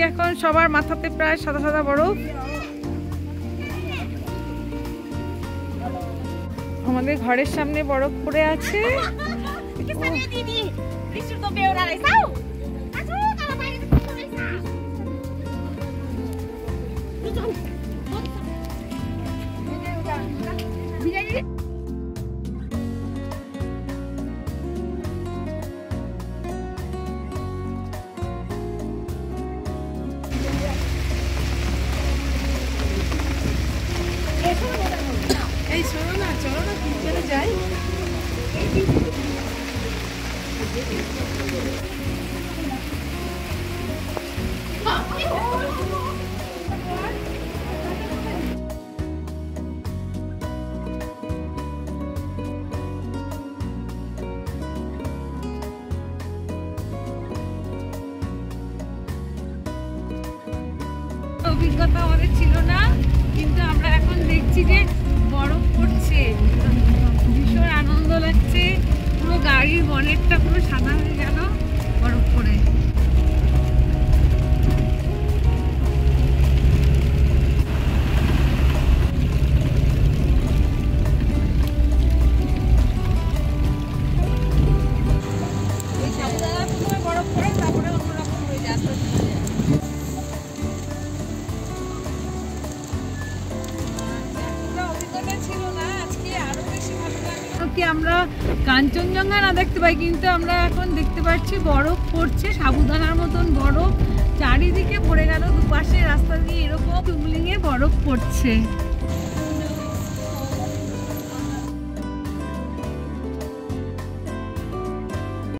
এখন সবার মাথাতে প্রায় সাদা সাদা বরফ। আমাদের ঘরের সামনে বরফ পড়ে আছে। এই শোনো না, চলো না পিছনে যাই। অভিজ্ঞতা আমাদের ছিল না, কিন্তু আমরা এখন দেখছি যে বরফ পড়ছে, ভীষণ আনন্দ লাগছে। পুরো গাড়ির বনেটটা পুরো সাদা হয়ে গেল বরফ পড়ে। বরফ পড়ে তারপরে অন্যরকম হয়ে যায়। আমরা কাঞ্চনজঙ্ঘা না দেখতে পাই, কিন্তু আমরা এখন দেখতে পাচ্ছি বরফ পড়ছে, সাবুদানার মতন বরফ চারিদিকে পড়ে গেল। দুপাশে রাস্তা দিয়ে এরকম টুবলিং এ বরফ পড়ছে।